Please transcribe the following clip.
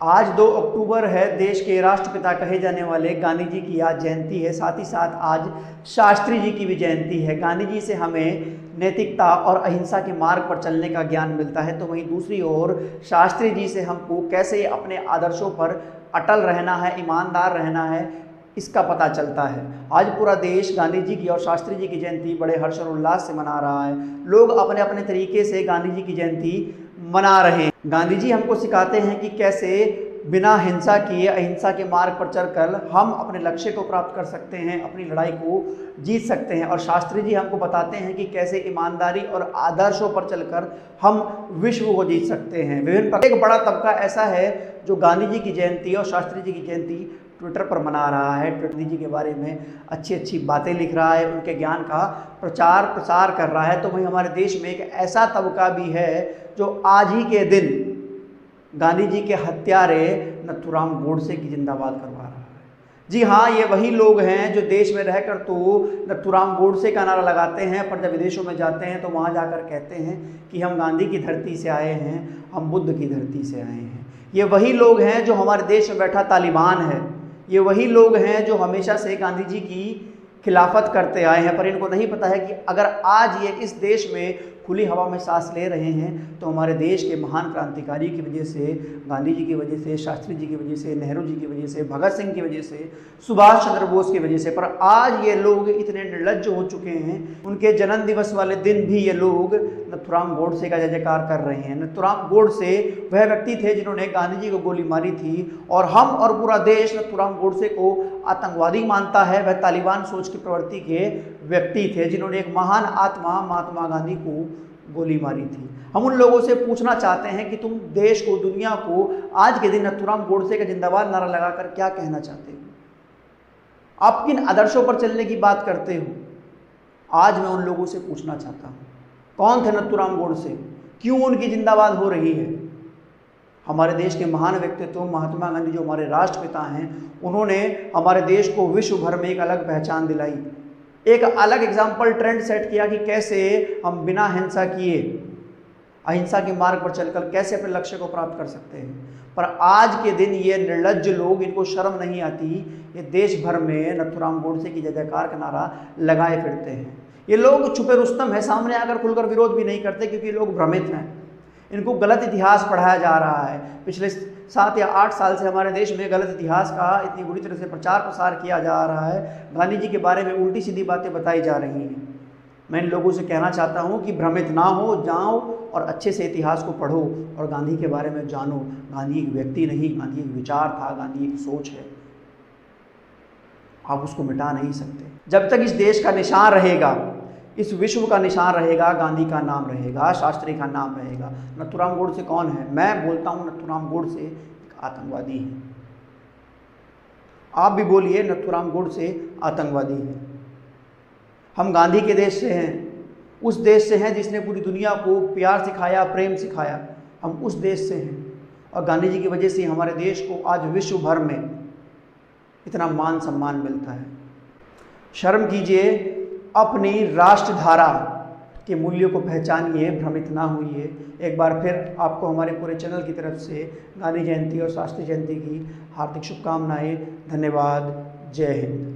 आज 2 अक्टूबर है, देश के राष्ट्रपिता कहे जाने वाले गांधी जी की आज जयंती है। साथ ही साथ आज शास्त्री जी की भी जयंती है। गांधी जी से हमें नैतिकता और अहिंसा के मार्ग पर चलने का ज्ञान मिलता है, तो वहीं दूसरी ओर शास्त्री जी से हमको कैसे अपने आदर्शों पर अटल रहना है, ईमानदार रहना है, इसका पता चलता है। आज पूरा देश गांधी जी की और शास्त्री जी की जयंती बड़े हर्ष और उल्लास से मना रहा है। लोग अपने अपने तरीके से गांधी जी की जयंती मना रहे हैं। गांधी जी हमको सिखाते हैं कि कैसे बिना हिंसा किए अहिंसा के मार्ग पर चलकर हम अपने लक्ष्य को प्राप्त कर सकते हैं, अपनी लड़ाई को जीत सकते हैं। और शास्त्री जी हमको बताते हैं कि कैसे ईमानदारी और आदर्शों पर चलकर हम विश्व को जीत सकते हैं। एक बड़ा तबका ऐसा है जो गांधी जी की जयंती और शास्त्री जी की जयंती ट्विटर पर मना रहा है, ट्विटर जी के बारे में अच्छी अच्छी बातें लिख रहा है, उनके ज्ञान का प्रचार प्रसार कर रहा है। तो वहीं हमारे देश में एक ऐसा तबका भी है जो आज ही के दिन गांधी जी के हत्यारे नथुराम गोडसे की जिंदाबाद करवा रहा है। जी हाँ, ये वही लोग हैं जो देश में रहकर तो नथुराम गोडसे का नारा लगाते हैं, पर जब विदेशों में जाते हैं तो वहाँ जाकर कहते हैं कि हम गांधी की धरती से आए हैं, हम बुद्ध की धरती से आए हैं। ये वही लोग हैं जो हमारे देश में बैठा तालिबान है। ये वही लोग हैं जो हमेशा से गांधी जी की खिलाफत करते आए हैं, पर इनको नहीं पता है कि अगर आज ये इस देश में खुली हवा में सांस ले रहे हैं तो हमारे देश के महान क्रांतिकारी की वजह से, गांधी जी की वजह से, शास्त्री जी की वजह से, नेहरू जी की वजह से, भगत सिंह की वजह से, सुभाष चंद्र बोस की वजह से। पर आज ये लोग इतने निर्लज्ज हो चुके हैं, उनके जन्म दिवस वाले दिन भी ये लोग नथुराम गोडसे का जय जयकार कर रहे हैं। नथुराम गोडसे वह व्यक्ति थे जिन्होंने गांधी जी को गोली मारी थी, और हम और पूरा देश नथुराम गोडसे को आतंकवादी मानता है। वह तालिबान सोच की प्रवृत्ति के व्यक्ति थे जिन्होंने एक महान आत्मा महात्मा गांधी को गोली मारी थी। हम उन लोगों से पूछना चाहते हैं कि तुम देश को, दुनिया को आज के दिन नथुराम गोडसे का जिंदाबाद नारा लगाकर क्या कहना चाहते हो? आप किन आदर्शों पर चलने की बात करते हो? आज मैं उन लोगों से पूछना चाहता हूं, कौन थे नथुराम गोडसे, क्यों उनकी जिंदाबाद हो रही है? हमारे देश के महान व्यक्तित्व महात्मा गांधी जो हमारे राष्ट्रपिता हैं, उन्होंने हमारे देश को विश्व भर में एक अलग पहचान दिलाई, एक अलग एग्जाम्पल ट्रेंड सेट किया कि कैसे हम बिना हिंसा किए अहिंसा के मार्ग पर चलकर कैसे अपने लक्ष्य को प्राप्त कर सकते हैं। पर आज के दिन ये निर्लज्ज लोग, इनको शर्म नहीं आती, ये देश भर में नथुराम गोडसे की जय जयकार का नारा लगाए फिरते हैं। ये लोग छुपे रुस्तम है, सामने आकर खुलकर विरोध भी नहीं करते क्योंकि ये लोग भ्रमित हैं। इनको गलत इतिहास पढ़ाया जा रहा है। पिछले 7 या 8 साल से हमारे देश में गलत इतिहास का इतनी बुरी तरह से प्रचार प्रसार किया जा रहा है, गांधी जी के बारे में उल्टी सीधी बातें बताई जा रही हैं। मैं इन लोगों से कहना चाहता हूं कि भ्रमित ना हो, जाओ और अच्छे से इतिहास को पढ़ो और गांधी के बारे में जानो। गांधी एक व्यक्ति नहीं, गांधी एक विचार था, गांधी एक सोच है, आप उसको मिटा नहीं सकते। जब तक इस देश का निशान रहेगा, इस विश्व का निशान रहेगा, गांधी का नाम रहेगा, शास्त्री का नाम रहेगा। नथुराम गोडसे कौन है? मैं बोलता हूं नथुराम गोडसे एक आतंकवादी है। आप भी बोलिए नथुराम गोडसे आतंकवादी है। हम गांधी के देश से हैं, उस देश से हैं जिसने पूरी दुनिया को प्यार सिखाया, प्रेम सिखाया। हम उस देश से हैं और गांधी जी की वजह से हमारे देश को आज विश्व भर में इतना मान सम्मान मिलता है। शर्म कीजिए, अपनी राष्ट्रधारा के मूल्यों को पहचानिए, भ्रमित ना होइए। एक बार फिर आपको हमारे पूरे चैनल की तरफ से गांधी जयंती और शास्त्री जयंती की हार्दिक शुभकामनाएं। धन्यवाद। जय हिंद।